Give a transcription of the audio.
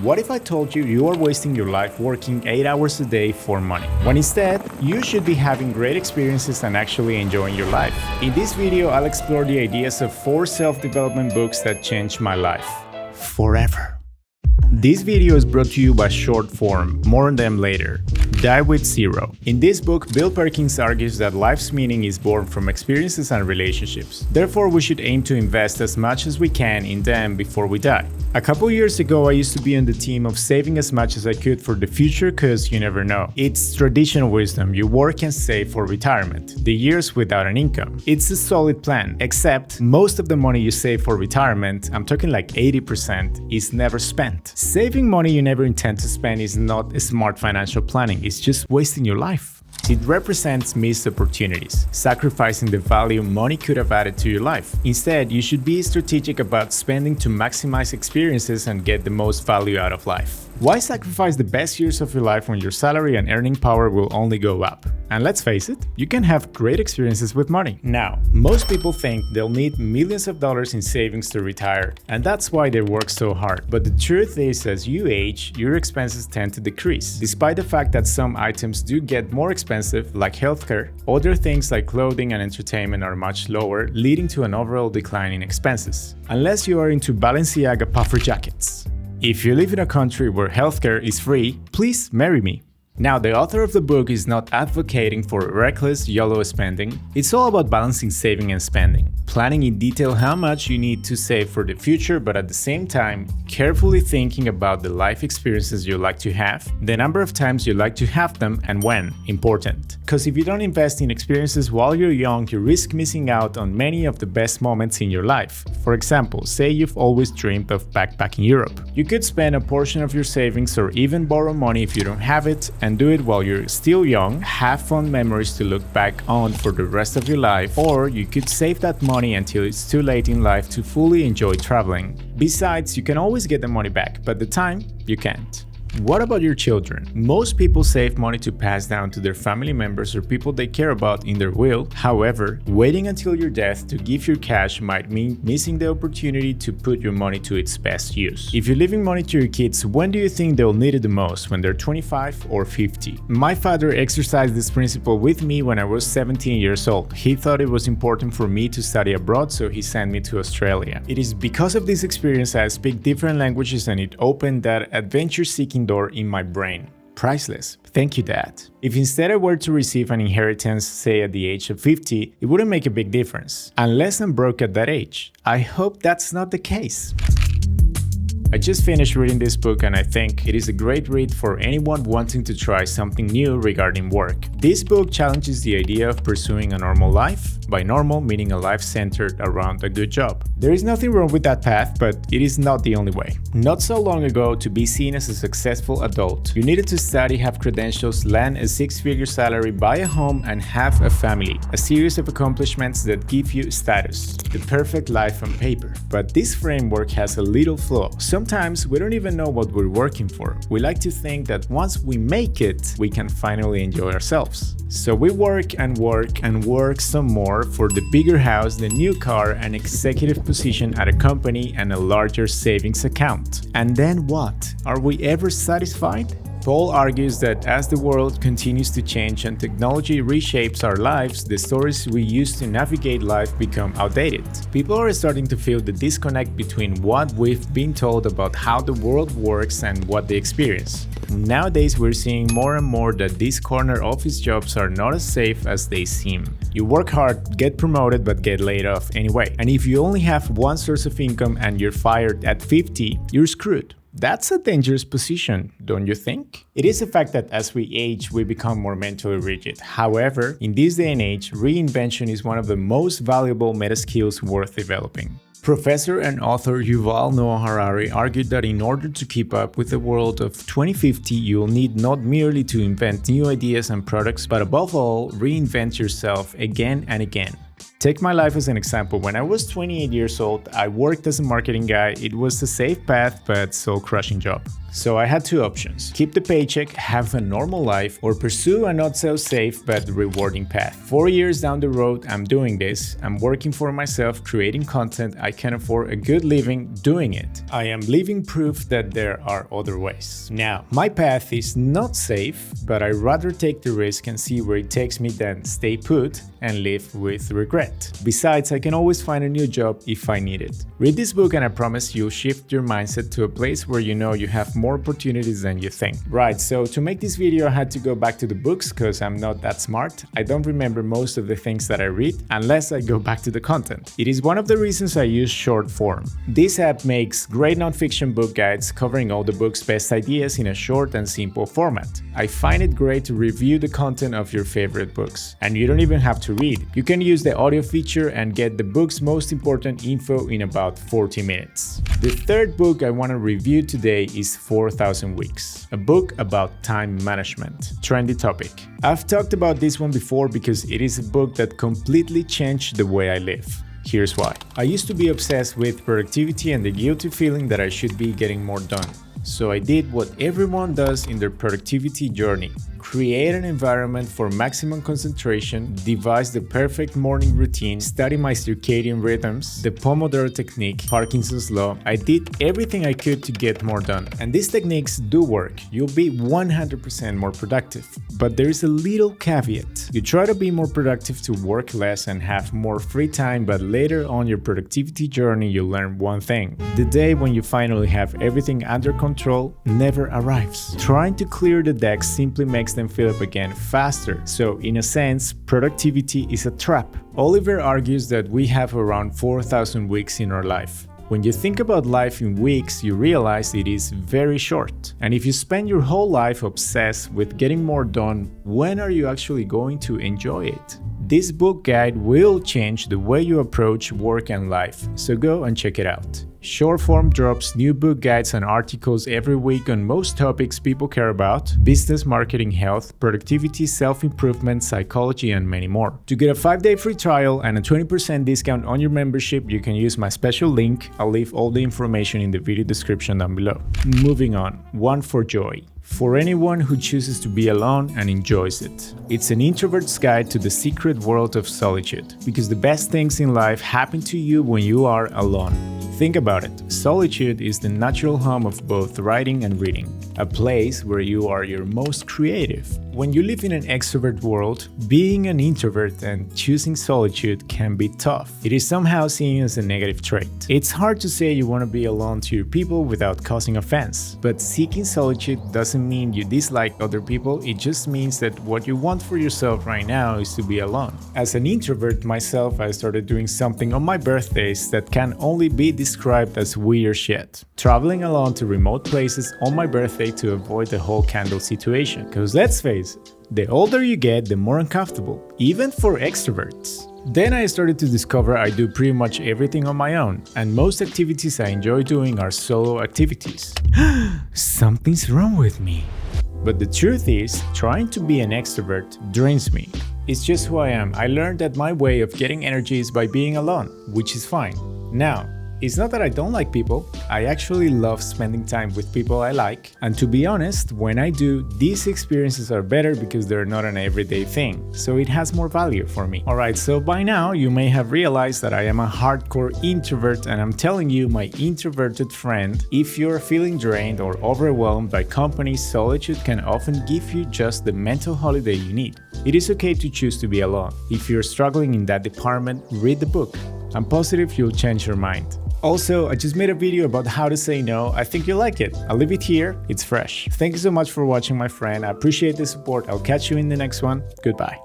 What if I told you you are wasting your life working 8 hours a day for money, when instead you should be having great experiences and actually enjoying your life? In this video, I'll explore the ideas of 4 self-development books that changed my life forever. This video is brought to you by Shortform, more on them later. Die with Zero. In this book, Perkins argues that life's meaning is born from experiences and relationships. Therefore, we should aim to invest as much as we can in them before we die. A couple years ago, I used to be on the team of saving as much as I could for the future cause you never know. It's traditional wisdom, you work and save for retirement, the years without an income. It's a solid plan, except most of the money you save for retirement, I'm talking like 80%, is never spent. Saving money you never intend to spend is not a smart financial planning, it's just wasting your life. It represents missed opportunities, sacrificing the value money could have added to your life. Instead, you should be strategic about spending to maximize experiences and get the most value out of life. Why sacrifice the best years of your life when your salary and earning power will only go up? And let's face it, you can have great experiences with money. Now, most people think they'll need millions of dollars in savings to retire, and that's why they work so hard. But the truth is, as you age, your expenses tend to decrease. Despite the fact that some items do get more expensive, like healthcare, other things like clothing and entertainment are much lower, leading to an overall decline in expenses. Unless you are into Balenciaga puffer jackets. If you live in a country where healthcare is free, please marry me. Now, the author of the book is not advocating for reckless YOLO spending. It's all about balancing saving and spending, planning in detail how much you need to save for the future, but at the same time, carefully thinking about the life experiences you like to have, the number of times you like to have them, and when. Important. Because if you don't invest in experiences while you're young, you risk missing out on many of the best moments in your life. For example, say you've always dreamed of backpacking Europe. You could spend a portion of your savings or even borrow money if you don't have it, and do it while you're still young, have fun memories to look back on for the rest of your life, or you could save that money until it's too late in life to fully enjoy traveling. Besides, you can always get the money back, but the time, you can't. What about your children? Most people save money to pass down to their family members or people they care about in their will. However, waiting until your death to give your cash might mean missing the opportunity to put your money to its best use. If you're leaving money to your kids, when do you think they'll need it the most? When they're 25 or 50? My father exercised this principle with me when I was 17 years old. He thought it was important for me to study abroad, so he sent me to Australia. It is because of this experience I speak different languages, and it opened that adventure-seeking door in my brain. Priceless. Thank you, Dad. If instead I were to receive an inheritance, say at the age of 50, it wouldn't make a big difference, unless I'm broke at that age. I hope that's not the case. I just finished reading this book and I think it is a great read for anyone wanting to try something new regarding work. This book challenges the idea of pursuing a normal life, by normal meaning a life centered around a good job. There is nothing wrong with that path, but it is not the only way. Not so long ago, to be seen as a successful adult, you needed to study, have credentials, land a 6-figure salary, buy a home, and have a family. A series of accomplishments that give you status. The perfect life on paper. But this framework has a little flaw. Sometimes we don't even know what we're working for. We like to think that once we make it, we can finally enjoy ourselves. So we work and work and work some more for the bigger house, the new car, an executive position at a company, and a larger savings account. And then what? Are we ever satisfied? Paul argues that as the world continues to change and technology reshapes our lives, the stories we use to navigate life become outdated. People are starting to feel the disconnect between what we've been told about how the world works and what they experience. Nowadays, we're seeing more and more that these corner office jobs are not as safe as they seem. You work hard, get promoted, but get laid off anyway. And if you only have one source of income and you're fired at 50, you're screwed. That's a dangerous position, don't you think? It is a fact that as we age, we become more mentally rigid. However, in this day and age, reinvention is one of the most valuable meta skills worth developing. Professor and author Yuval Noah Harari argued that in order to keep up with the world of 2050, you'll need not merely to invent new ideas and products, but above all, reinvent yourself again and again. Take my life as an example. When I was 28 years old, I worked as a marketing guy. It was a safe path, but soul-crushing job. So I had two options: keep the paycheck, have a normal life, or pursue a not so safe but rewarding path. 4 years down the road, I'm doing this. I'm working for myself, creating content. I can afford a good living doing it. I am living proof that there are other ways. Now, my path is not safe, but I'd rather take the risk and see where it takes me than stay put and live with regret. Besides, I can always find a new job if I need it. Read this book and I promise you'll shift your mindset to a place where you know you have more opportunities than you think. Right, so to make this video I had to go back to the books because I'm not that smart. I don't remember most of the things that I read unless I go back to the content. It is one of the reasons I use Shortform. This app makes great non-fiction book guides covering all the book's best ideas in a short and simple format. I find it great to review the content of your favorite books. And you don't even have to read. You can use the audio feature and get the book's most important info in about 40 minutes. The third book I want to review today is 4,000 Weeks, a book about time management. Trendy topic. I've talked about this one before because it is a book that completely changed the way I live. Here's why. I used to be obsessed with productivity and the guilty feeling that I should be getting more done. So I did what everyone does in their productivity journey. Create an environment for maximum concentration, devise the perfect morning routine, study my circadian rhythms, the Pomodoro technique, Parkinson's law. I did everything I could to get more done. And these techniques do work. You'll be 100% more productive. But there is a little caveat. You try to be more productive to work less and have more free time, but later on your productivity journey you learn one thing. The day when you finally have everything under control never arrives. Trying to clear the decks simply makes them fill up again faster. So in a sense, productivity is a trap. Oliver argues that we have around 4,000 weeks in our life. When you think about life in weeks, you realize it is very short. And if you spend your whole life obsessed with getting more done, when are you actually going to enjoy it? This book guide will change the way you approach work and life, so go and check it out. Shortform drops new book guides and articles every week on most topics people care about: business, marketing, health, productivity, self-improvement, psychology, and many more. To get a 5-day free trial and a 20% discount on your membership, you can use my special link. I'll leave all the information in the video description down below. Moving on, one for joy. For anyone who chooses to be alone and enjoys it. It's an introvert's guide to the secret world of solitude, because the best things in life happen to you when you are alone. Think about it. Solitude is the natural home of both writing and reading, a place where you are your most creative. When you live in an extrovert world, being an introvert and choosing solitude can be tough. It is somehow seen as a negative trait. It's hard to say you want to be alone to your people without causing offense, but seeking solitude doesn't mean you dislike other people. It just means that what you want for yourself right now is to be alone. As an introvert myself, I started doing something on my birthdays that can only be described as weird shit. Traveling alone to remote places on my birthday to avoid the whole candle situation. Cause let's face it, the older you get, the more uncomfortable, even for extroverts. Then I started to discover I do pretty much everything on my own, and most activities I enjoy doing are solo activities. Something's wrong with me. But the truth is, trying to be an extrovert drains me. It's just who I am. I learned that my way of getting energy is by being alone, which is fine. Now, it's not that I don't like people, I actually love spending time with people I like, and to be honest, when I do, these experiences are better because they're not an everyday thing, so it has more value for me. Alright, so by now you may have realized that I am a hardcore introvert, and I'm telling you, my introverted friend, if you're feeling drained or overwhelmed by company, solitude can often give you just the mental holiday you need. It is okay to choose to be alone. If you're struggling in that department, read the book. I'm positive you'll change your mind. Also, I just made a video about how to say no. I think you'll like it. I'll leave it here. It's fresh. Thank you so much for watching, my friend. I appreciate the support. I'll catch you in the next one. Goodbye.